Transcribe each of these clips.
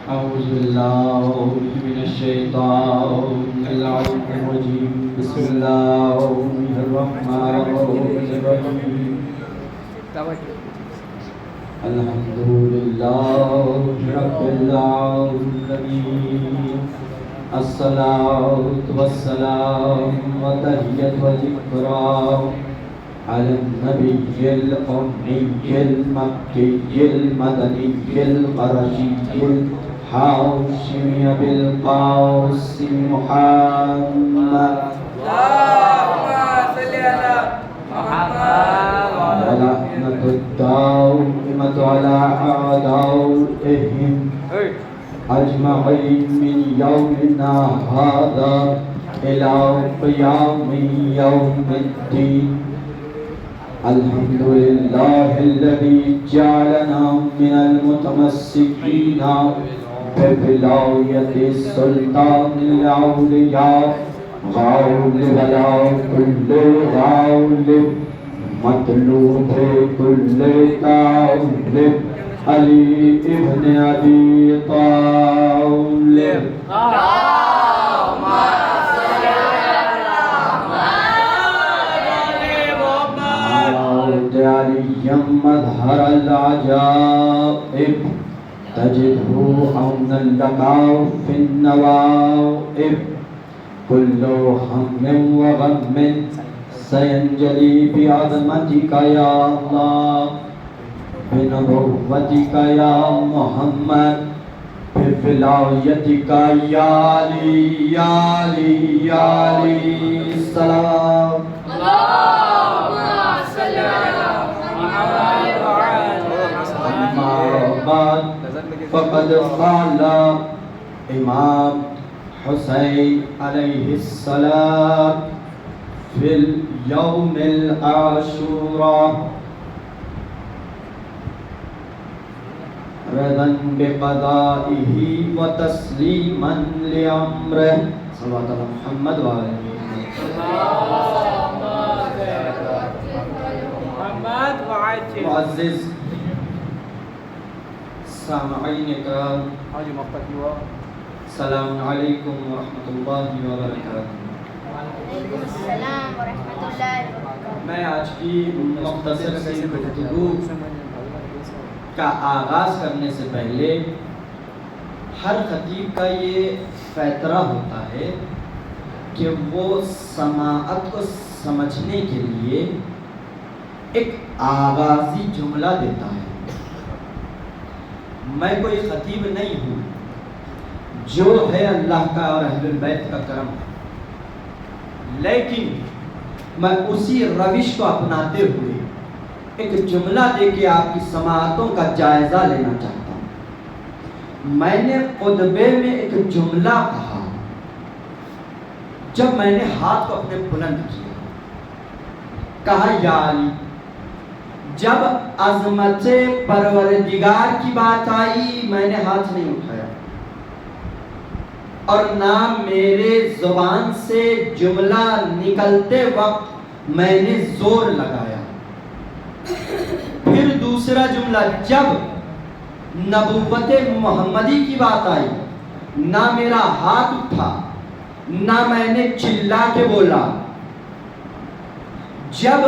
أعوذ بالله من الشيطان الرجيم بسم الله الرحمن الرحيم الحمد لله رب العالمين الصلاة والسلام وتحية وذكرى على النبي الأمي المكي المدني القرشي الحاشمي بالقاسم محمد ولعنة الدائمة على أعدائهم أجمعين من يومنا هذا إلى قيام يوم الدين. الحمد لله الذي جعلنا من المتمسكين بولاية السلطان الأولياء غالب على كل غالب مطلوب كل طالب علي ابن أبي طالب. عليا مظهر العجائب تجده عونا لك في النوائب كل هم وغم سينجلي بعظمتك يا الله بنبوتك يا محمد بولايتك يا علي يا علي يا علي السلام. فقد قال امام حسین علیہ السلام فی اليوم العاشوراء رضا بقضائه وتسلیما لامره صلوات علی محمد وآلہ معزز سامعین اکرام السلام علیکم ورحمۃ اللہ وبرکاتہ. میں آج کی مختصر سی گفتگو کا آغاز کرنے سے پہلے ہر خطیب کا یہ فیطرہ ہوتا ہے کہ وہ سماعت کو سمجھنے کے لیے ایک آغازی جملہ دیتا ہے. میں کوئی خطیب نہیں ہوں، جو ہے اللہ کا اور اہل البیت کا کرم ہے، لیکن میں اسی روش کو اپناتے ہوئے ایک جملہ دے کے آپ کی سماعتوں کا جائزہ لینا چاہتا ہوں. میں نے خطبے میں ایک جملہ کہا جب میں نے ہاتھ کو اپنے بلند کیا، کہا یا علی. جب عظمت پروردگار کی بات آئی میں نے ہاتھ نہیں اٹھایا اور نہ میرے زبان سے جملہ نکلتے وقت میں نے زور لگایا. پھر دوسرا جملہ جب نبوت محمدی کی بات آئی نہ میرا ہاتھ اٹھا نہ میں نے چلا کے بولا. جب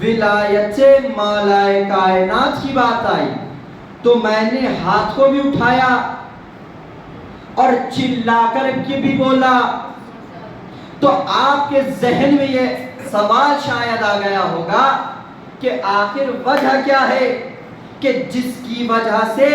ولایت مالائے کائنات کی بات آئی تو میں نے ہاتھ کو بھی اٹھایا اور چلا کر کے بھی بولا. تو آپ کے ذہن میں یہ سوال شاید آ گیا ہوگا کہ آخر وجہ کیا ہے کہ جس کی وجہ سے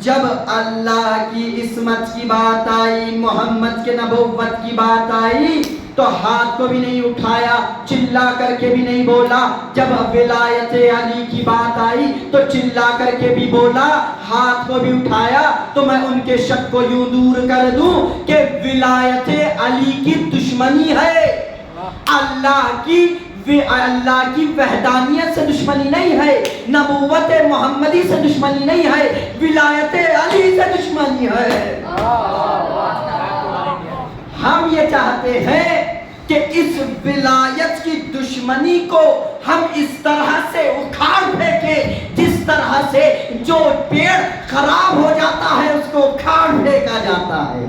جب اللہ کی عصمت کی بات آئی، محمد کے نبوت کی بات آئی تو ہاتھ کو بھی نہیں اٹھایا، چلا کر کے بھی نہیں بولا. جب ولایت علی کی بات آئی تو چلا کر کے بھی بولا، ہاتھ کو بھی اٹھایا. تو میں ان کے شک کو یوں دور کر دوں کہ ولایت علی کی دشمنی ہے، اللہ کی وحدانیت سے دشمنی نہیں ہے، نبوت محمدی سے دشمنی نہیں ہے، ولایت علی سے دشمنی ہے. ہم یہ چاہتے ہیں کہ اس ولایت کی دشمنی کو ہم اس طرح سے اکھاڑ پھینکیں جس طرح سے جو پیڑ خراب ہو جاتا ہے اس کو کو کھاڑ پھینکا جاتا ہے۔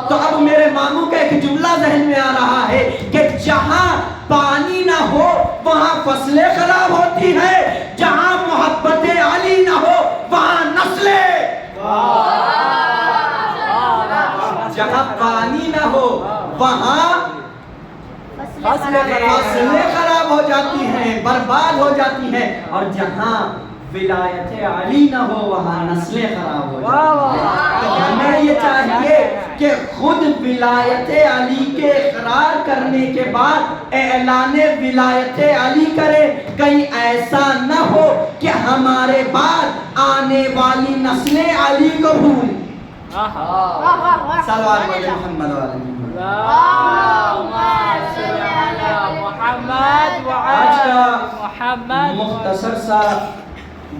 تو اب میرے ماموں کا ایک جملہ ذہن میں آ رہا ہے کہ جہاں پانی نہ ہو وہاں فصلیں خراب ہوتی ہیں، جہاں محبت علی نہ ہو وہاں نسلیں، جہاں پانی نہ ہو وہاں فصلیں خراب ہو جاتی ہیں، برباد ہو جاتی ہیں، اور جہاں ولایت علی نہ ہو وہاں نسلیں خراب ہو جاتی ہیں۔ تو ہمیں یہ چاہیے کہ خود ولایت علی کے اقرار کرنے کے بعد اعلان ولایت علی کرے، کہیں ایسا نہ ہو کہ ہمارے بعد آنے والی نسلیں علی کو بھول۔ صلوات محمد آج کا مختصر سا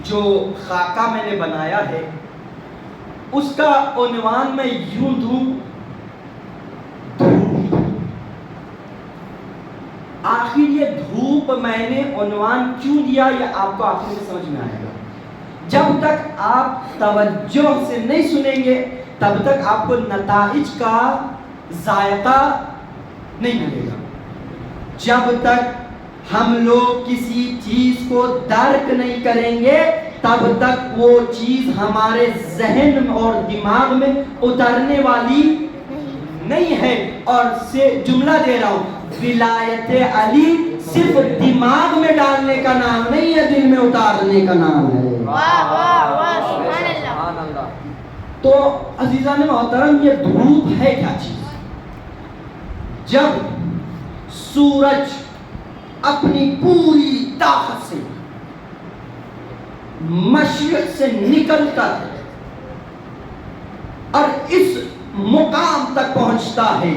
جو خاکہ میں نے بنایا ہے اس کا عنوان میں یوں دوں، دھوپ۔ آخر یہ دھوپ میں نے عنوان کیوں دیا یہ آپ کو آخر میں سمجھ میں آئے گا۔ جب تک آپ توجہ سے نہیں سنیں گے تب تک آپ کو نتائج کا ذائقہ نہیں ملے گا۔ جب تک ہم لوگ کسی چیز کو درک نہیں کریں گے تب تک وہ چیز ہمارے ذہن اور دماغ میں اترنے والی نہیں ہے۔ اور سے جملہ دے رہا ہوں، ولایت علی صرف دماغ میں ڈالنے کا نام نہیں ہے، دل میں اتارنے کا نام ہے۔ تو عزیزان محترم، یہ دھوپ ہے کیا چیز؟ جب سورج اپنی پوری طاقت سے مشرق سے نکلتا ہے اور اس مقام تک پہنچتا ہے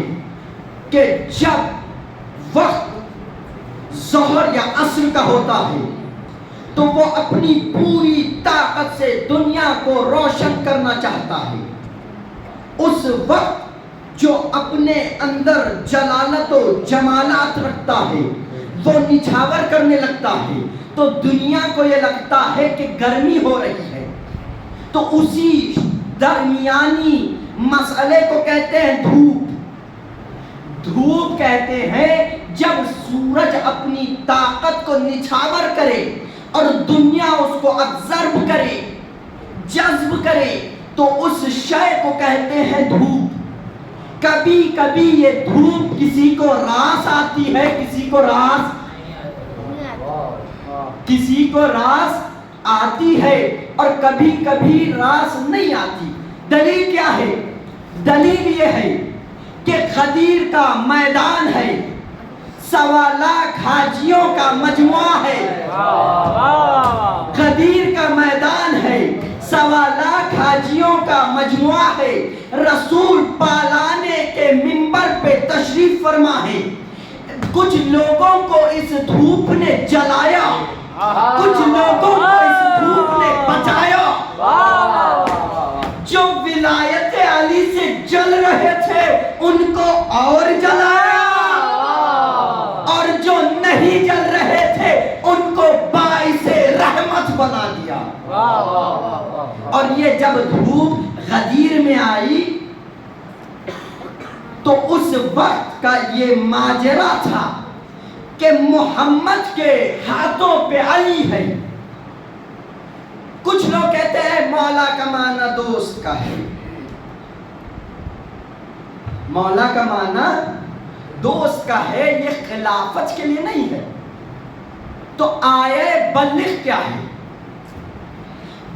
کہ جب وقت ظہر یا عصر کا ہوتا ہے تو وہ اپنی پوری طاقت سے دنیا کو روشن کرنا چاہتا ہے۔ اس وقت جو اپنے اندر جلالت و جمالات رکھتا ہے وہ نچھاور کرنے لگتا ہے، تو دنیا کو یہ لگتا ہے کہ گرمی ہو رہی ہے، تو اسی درمیانی مسئلے کو کہتے ہیں دھوپ۔ دھوپ کہتے ہیں جب سورج اپنی طاقت کو نچھاور کرے اور دنیا اس کو ابزرو کرے، جذب کرے، تو اس شے کو کہتے ہیں دھوپ۔ کبھی کبھی یہ دھوپ کسی کو راس آتی ہے، کسی کو راس آتی ہے، اور کبھی کبھی راس نہیں آتی۔ دلیل کیا ہے؟ دلیل یہ ہے کہ غدیر کا میدان ہے، 1.25 لاکھ حاجیوں کا مجموعہ ہے۔ غدیر کا میدان ہے، 1.25 لاکھ حاجیوں کا مجموعہ ہے۔ رسول پالانے کے منبر پہ تشریف فرما ہے۔ کچھ لوگوں کو اس دھوپ نے جلایا، کچھ لوگوں کو اس دھوپ نے بچایا۔ جو ولایت علی سے جل رہے تھے ان کو اور جلایا، اور جو نہیں جل رہے تھے ان کو باعث رحمت بنا دیا۔ اور یہ جب دھوپ غدیر میں آئی تو اس وقت کا یہ ماجرا تھا کہ محمد کے ہاتھوں پہ علی ہے۔ کچھ لوگ کہتے ہیں مولا کا معنی دوست کا ہے۔ مولا کا معنی دوست کا ہے، یہ خلافت کے لیے نہیں ہے۔ تو آیے بلغ کیا ہے؟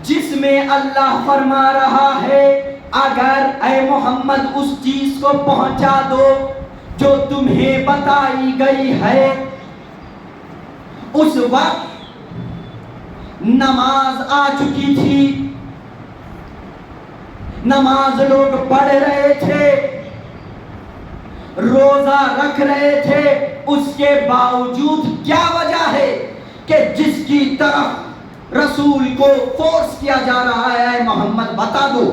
جس میں اللہ فرما رہا ہے اگر اے محمد اس چیز کو پہنچا دو جو تمہیں بتائی گئی ہے۔ اس وقت نماز آ چکی تھی، نماز لوگ پڑھ رہے تھے، روزہ رکھ رہے تھے، اس کے باوجود کیا وجہ ہے کہ جس کی طرف رسول کو فورس کیا جا رہا ہے اے محمد بتا دو،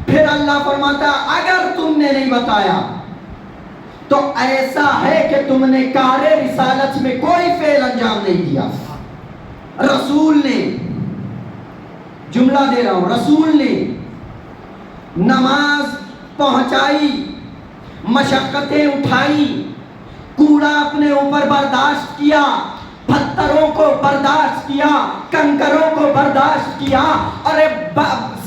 پھر اللہ فرماتا اگر تم نے نہیں بتایا تو ایسا ہے کہ تم نے کار رسالت میں کوئی فعل انجام نہیں دیا۔ رسول نے، جملہ دے رہا ہوں، رسول نے نماز پہنچائی، مشقتیں اٹھائی، کوڑا اپنے اوپر برداشت کیا، پتھروں کو برداشت کیا، کنکروں کو برداشت کیا، اور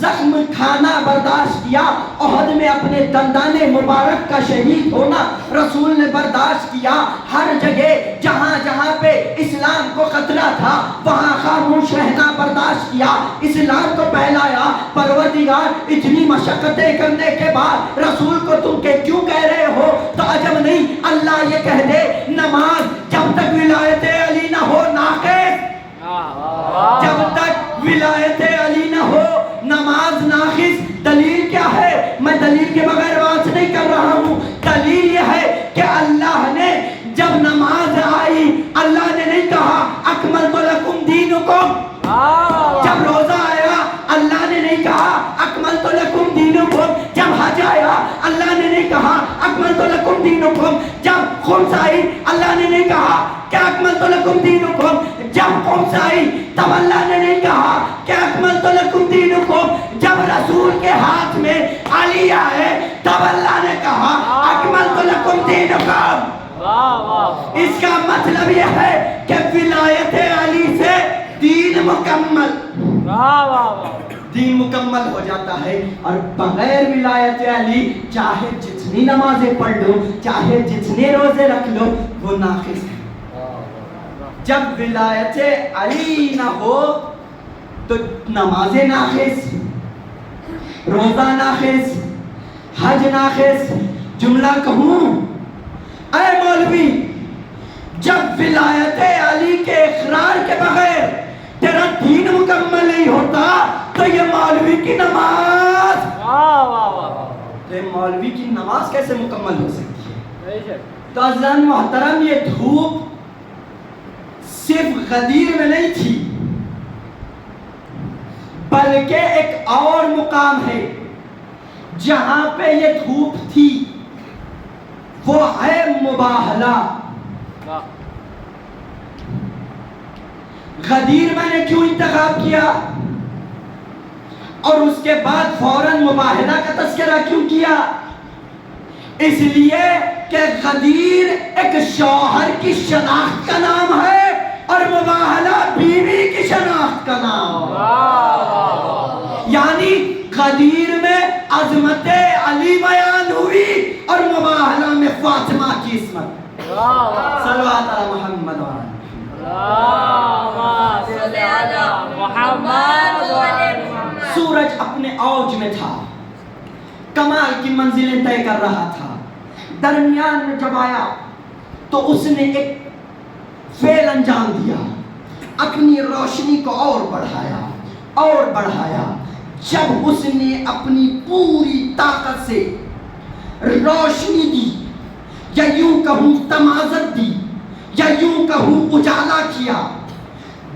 زخم کھانا برداشت کیا، احد میں اپنے دندان مبارک کا شہید ہونا رسول نے برداشت کیا۔ ہر جگہ جہاں جہاں پہ اسلام کو خطرہ تھا وہاں خاموش رہنا برداشت کیا، اسلام کو پھیلایا۔ پروردگار اتنی مشقتیں کرنے کے بعد رسول کو تم کیوں کہہ رہے ہو؟ تو عجب نہیں اللہ یہ کہہ دے نماز جب تک ولایت علی نہ ہو ناقص، جب تک ولایت علی نہ ہو نماز ناقص۔ دلیل کیا ہے؟ میں دلیل کے بغیر بات نہیں کر رہا ہوں، دلیل یہ ہے کہ اللہ نے جب نماز آئی اللہ نے نہیں کہا اکملت لکم دینکم، جب روزہ آیا اللہ نے نہیں کہا اکملت لکم دینکم، جب حج آیا اللہ نے نہیں کہا اکملت لکم دینکم، جب خمس آئی اللہ نے نہیں کہا کہ اکملت لکم دینکم، جب خمس آئی تب اللہ نے نہیں کہا کہ اکملت لکم دینکم، جب رسول کے ہاتھ میں علی آئے تب اللہ نے کہا اکملت لکم دینکم۔ اس کا مطلب یہ ہے کہ ولایت علی سے دین مکمل، دین مکمل ہو جاتا ہے، اور بغیر ولایت علی چاہے جتنی نمازیں پڑھ لو، چاہے جتنے روزے رکھ لو، وہ ناقص ہے۔ جب ولایت علی نہ ہو تو نمازیں ناقص، روزہ ناقص، حج ناقص۔ جملہ کہوں اے مولوی، جب ولایت علی کے اقرار کے بغیر تیرا دین مکمل نہیں ہوتا تو یہ مولوی کی نماز، تو یہ مولوی کی نماز کیسے مکمل ہو سکتی ہے؟ تو عزیزان محترم، یہ دھوپ صرف غدیر میں نہیں تھی، بلکہ ایک اور مقام ہے جہاں پہ یہ دھوپ تھی، وہ ہے مباہلہ۔ غدیر میں نے کیوں انتخاب کیا اور اس کے بعد فوراً مباہلہ کا تذکرہ کیوں کیا؟ اس لیے کہ غدیر ایک شوہر کی شناخت کا نام ہے اور مباہلہ بیوی کی شناخت کا نام، یعنی غدیر میں عظمت علی بیان ہوئی اور مباہلہ میں فاطمہ کی عصمت۔ صلوات علی محمد سورج اپنے اوج میں تھا، کمال کی منزلیں طے کر رہا تھا، درمیان میں جب آیا تو اس نے ایک فعل انجام دیا، اپنی روشنی کو اور بڑھایا اور بڑھایا۔ جب اس نے اپنی پوری طاقت سے روشنی دی، یا یوں کہوں تمازت دی، یا یوں کہوں اجالا کیا،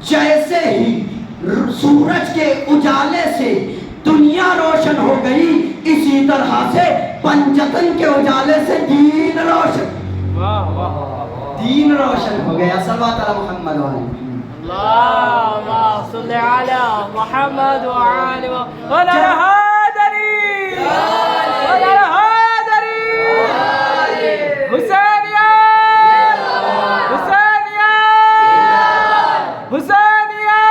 جیسے ہی سورج کے اجالے سے دنیا روشن ہو گئی، اسی طرح سے پنجتن کے اجالے سے دین روشن، دین روشن ہو گیا۔ صلوات علی محمد و آل اللهم صل على محمد وعلى ولا الهادري ولا الهادري حسينيا حسينيا حسينيا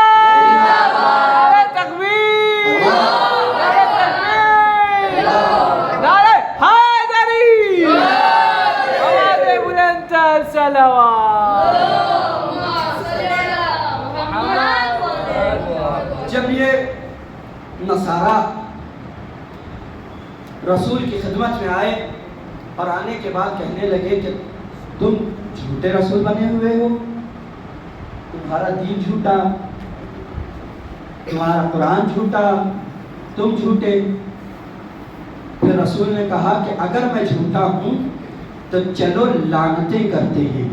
نعرہ تکبیر نعرہ تکبیر نعرہ حیدری آواز بلند صلوات۔ جب یہ نصارہ رسول کی خدمت میں آئے اور آنے کے بعد کہنے لگے کہ تم جھوٹے رسول بنے ہوئے ہو، تمہارا دین جھوٹا، تمہارا قرآن جھوٹا، تم جھوٹے۔ پھر رسول نے کہا کہ اگر میں جھوٹا ہوں تو چلو لعنتیں کرتے ہیں،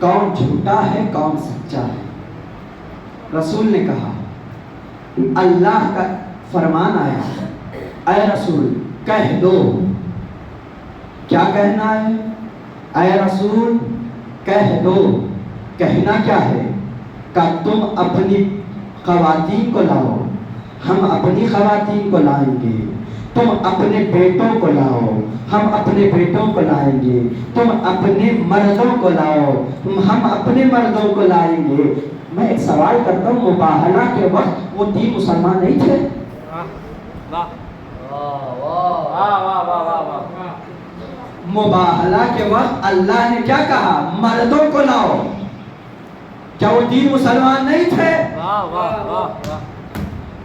کون جھوٹا ہے کون سچا ہے۔ رسول نے کہا، اللہ کا فرمان آیا، اے رسول کہہ دو۔ کیا کہنا ہے؟ اے رسول کہہ دو۔ کہنا کیا ہے؟ کہ تم اپنی خواتین کو لاؤ، ہم اپنی خواتین کو لائیں گے، تم اپنے بیٹوں کو لاؤ، ہم اپنے بیٹوں کو لائیں گے، تم اپنے مردوں کو لاؤ، ہم اپنے مردوں کو لائیں گے۔ میں ایک سوال کرتا ہوں، مباہلہ کے وقت وہ 3 مسلمان نہیں تھے؟ مباہلہ کے وقت اللہ نے کیا کہا؟ مردوں کو لاؤ۔ کیا وہ 3 مسلمان نہیں تھے؟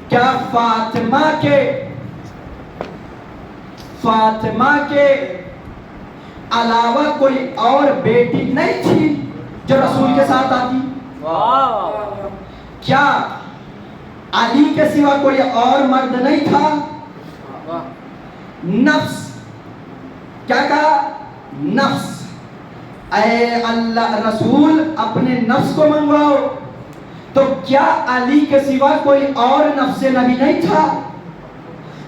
کیا فاطمہ کے علاوہ کوئی اور بیٹی نہیں تھی جو رسول کے ساتھ آتی؟ کیا علی کے سوا کوئی اور مرد نہیں تھا؟ نفس، کیا کہا؟ نفس، اے اللہ رسول اپنے نفس کو منگواؤ۔ تو کیا علی کے سوا کوئی اور نفس نبی نہیں تھا؟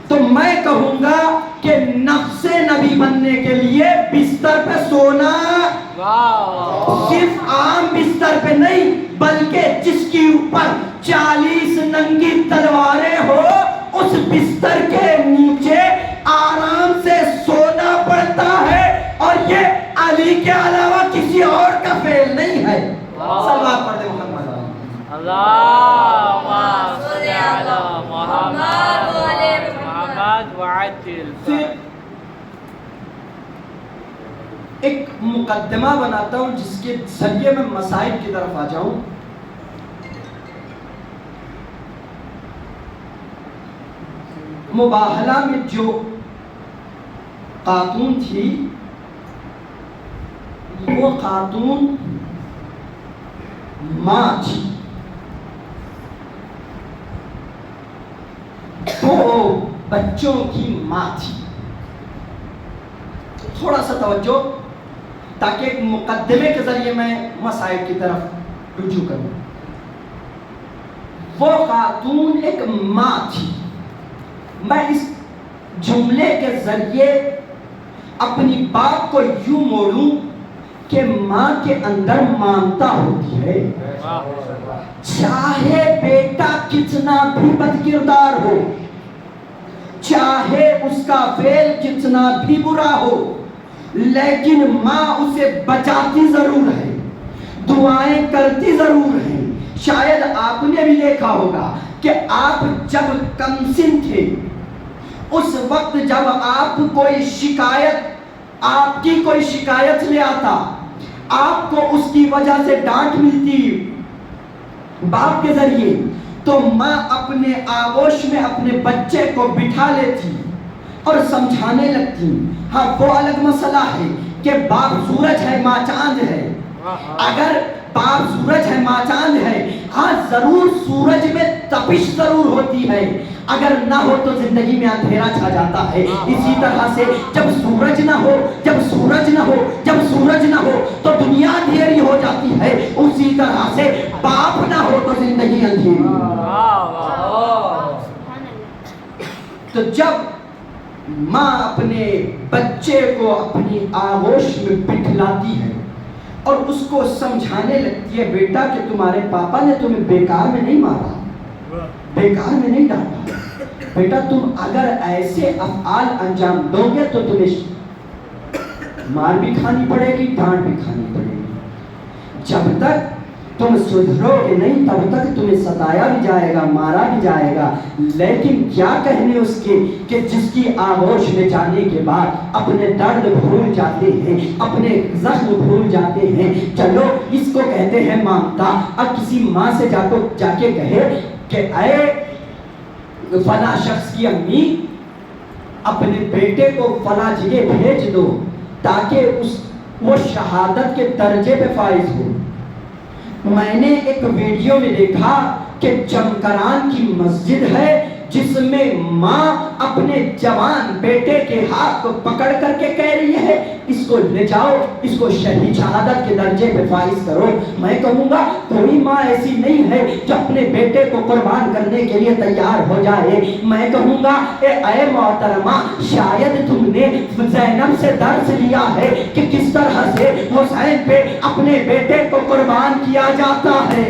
تو میں کہوں گا کہ نفس نبی بننے کے لیے بستر پہ سونا، صرف عام بستر پہ نہیں بلکہ جس کے اوپر 40 ننگی تلواریں ہو اس بستر کے نیچے آرام سے سونا پڑتا ہے، اور یہ علی کے علاوہ کسی اور کا فعل نہیں ہے۔ صلوات پڑھ دے محمد۔ اللہم صلی علی محمد وعجل۔ پھر ایک مقدمہ بناتا ہوں جس کے ذریعے میں مسائل کی طرف آ جاؤں۔ مباہلہ میں جو خاتون تھی وہ خاتون ماں تھی، وہ بچوں کی ماں تھی۔ تھوڑا سا توجہ تاکہ ایک مقدمے کے ذریعے میں مسائل کی طرف رجوع کروں۔ وہ خاتون ایک ماں تھی۔ میں اس جملے کے ذریعے اپنی بات کو یوں موڑوں کہ ماں کے اندر مامتا ہوتی ہے، چاہے بیٹا کتنا بھی بد کردار ہو، چاہے اس کا فعل کتنا بھی برا ہو، لیکن ماں اسے بچاتی ضرور ہے، دعائیں کرتی ضرور ہے۔ شاید آپ نے بھی دیکھا ہوگا کہ آپ جب کم سن تھے اس وقت جب آپ کوئی شکایت لے آتا، آپ کو اس کی وجہ سے ڈانٹ ملتی باپ کے ذریعے، تو ماں اپنے آغوش میں اپنے بچے کو بٹھا لیتی اور سمجھانے لگتی۔ ہاں وہ الگ مسئلہ ہے کہ باپ سورج ہے ماں چاند ہے، اگر باپ سورج ہے ماں چاند ہے، ہاں ضرور سورج میں تپش ضرور ہوتی ہے، اگر نہ ہو تو زندگی میں اندھیرا چھا جاتا ہے۔ اسی طرح سے جب سورج نہ ہو تو دنیا اندھیری ہو جاتی ہے، اسی طرح سے باپ نہ ہو تو زندگی اندھیری۔ تو جب ماں اپنے بچے کو اپنی آغوش میں بٹھلاتی ہے اور اس کو سمجھانے لگتی ہے، بیٹا کہ تمہارے پاپا نے تمہیں بیکار میں نہیں مارا، بیکار میں نہیں ڈانٹا، بیٹا تم اگر ایسے افعال انجام دو گے تو تمہیں مار بھی کھانی پڑے گی، ڈانٹ بھی کھانی پڑے گی۔ جب تک تم سدھرو گے نہیں تب تک تمہیں ستایا بھی جائے گا، مارا بھی جائے گا۔ لیکن کیا کہنے اس کے کہ جس کی آغوش میں جانے کے بعد اپنے درد بھول جاتے ہیں، اپنے زخم بھول جاتے ہیں۔ چلو اس کو کہتے ہیں مامتا۔ اب کسی ماں سے جا کے کہے کہ اے فلاں شخص کی امی اپنے بیٹے کو فلاں جگہ بھیج دو تاکہ وہ شہادت کے درجے پہ فائز ہو۔ میں نے ایک ویڈیو میں دیکھا کہ جمکران کی مسجد ہے جس میں ماں اپنے جوان بیٹے کے ہاتھ کو پکڑ کر کے کہہ رہی ہے اس کو لے جاؤ، اس کو شہید شہادت کے درجے پہ فائز کرو۔ میں کہوں گا کوئی ماں ایسی نہیں ہے جو اپنے بیٹے کو قربان کرنے کے لیے تیار ہو جائے۔ میں کہوں گا اے محترمہ، شاید تم نے زینب سے درس لیا ہے کہ کس طرح سے حسین پہ اپنے بیٹے کو قربان کیا جاتا ہے۔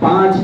5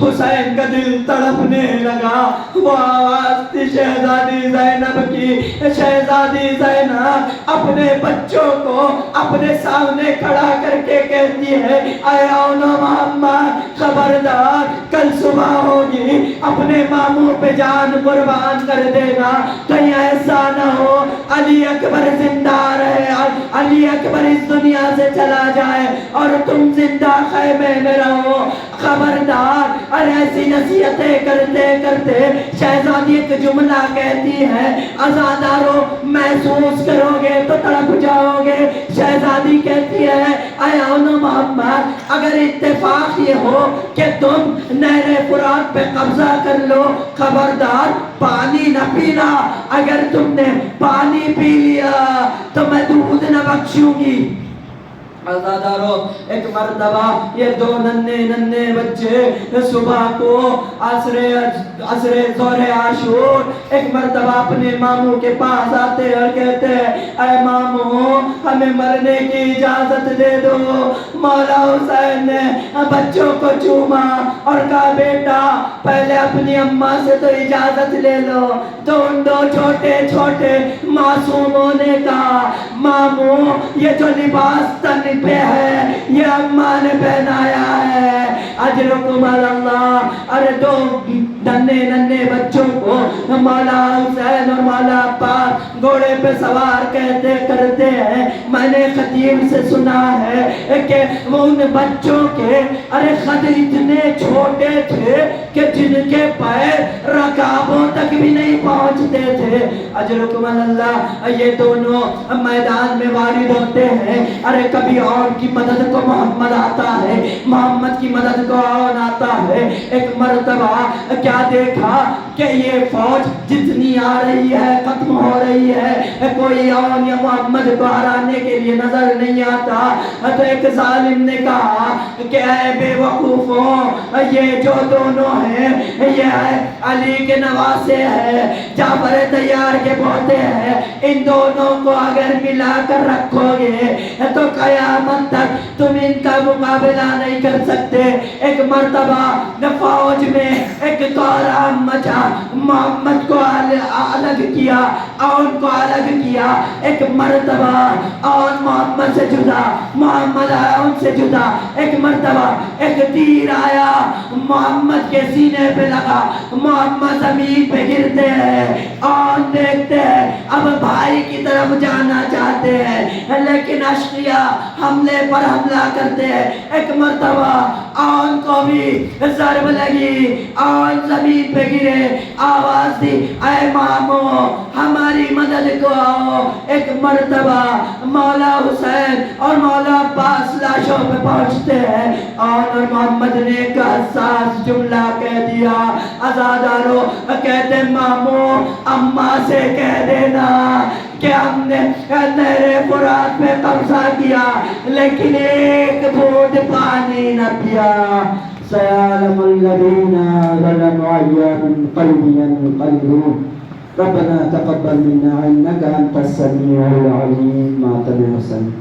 حسین کا دل تڑپنے لگا. وہ آواز تھی شہزادی زینب کی. شہزادی زینب اپنے بچوں کو اپنے سامنے کھڑا کر کے کہتی ہے اے اون محمد خبردار کل صبح ہوگی اپنے ماموں پہ جان قربان کر دینا. کہیں ایسا نہ ہو علی اکبر زندہ رہے, علی اکبر اس دنیا سے چلا جائے اور تم زندہ خیمے میں رہو. خبردار. اور ایسی نصیحتیں کرتے کرتے شہزادی ایک جملہ کہتی ہے عزادارو محسوس کرو گے تو تڑپ جاؤ گے. شہزادی کہتی ہے اے اون محمد اگر اتفاق یہ ہو کہ تم نہر فرات پہ قبضہ کر لو خبردار پانی نہ پینا. اگر تم نے پانی پی لیا تو میں دودھ نہ بخشوں گی. عزادارو ایک مرتبہ یہ دو ننھے بچے صبح کو عصر ظہر عاشور ایک مرتبہ اپنے ماموں کے پاس آتے اور کہتے ہیں اے ماموں ہمیں مرنے کی اجازت دے دو. مولا حسین نے بچوں کو چوما اور کہا بیٹا پہلے اپنی اماں سے تو اجازت لے لو. تو ان دو چھوٹے معصوموں نے کہا ماموں یہ جو لباس تن پہ ہے یہ اماں نے پہنایا ہے اجرکم اللہ. ارے دو ننھے بچوں کو مولا حسین اور مولا عباس گھوڑے پہ سوار کہتے کرتے ہیں. میں نے خطیب سے سنا ہے کہ ان بچوں کے ارے خد اتنے چھوٹے تھے کہ جن کے پیر رکابوں تک بھی نہیں پہنچتے تھے. اجرکم اللہ. یہ دونوں میدان میں وارد ہوتے ہیں. ارے کبھی اور کی مدد کو محمد آتا ہے, محمد کی مدد کو اور آتا ہے. ایک مرتبہ کیا دیکھا کہ یہ فوج جتنی آ رہی ہے ختم ہو رہی ہے, کوئی اور یا محمد کو ہرانے کے لیے نظر نہیں آتا. تو ایک ظالم نے کہا کہ اے بے وقوفوں یہ جو دونوں ہیں یہ علی کے نواسے ہیں, جعفر طیار کے پوتے ہیں. ان دونوں کو اگر ملا کر رکھو گے تو قیامت تک تم ان کا مقابلہ نہیں کر سکتے. ایک مرتبہ فوج میں ایک کوہرام مچا, محمد کو الگ کیا, ان کو الگ کیا. ایک مرتبہ اور محمد سے جدا, محمد آیا ان سے جدا. ایک مرتبہ ایک تیر آیا محمد کے سینے پہ لگا, محمد زمین پہ گرتے ہیں اور دیکھتے ہیں اب بھائی کی طرف جانا چاہتے ہیں لیکن اشقیاء حملے پر حملہ کرتے ہیں. ایک مرتبہ آن کو بھی ضرب لگی, آن زمین پہ گرے, آواز دی اے مامو ہماری مدد کو آؤ. ایک مرتبہ مولا حسین اور مولا عباس لاشوں پہ پہنچتے ہیں. اور محمد نے ایک حساس جملہ کہہ دیا. عزادارو کہتے مامو اماں سے کہہ دینا کہ ہم نے نہر فرات میں قبضہ کیا لیکن ایک بوند پانی نہ پیا. سيعلم الذين ظلموا أيا منقلب ينقلبون. ربنا تقبل منا إنك أنت السميع العليم. ما تبع وسلم.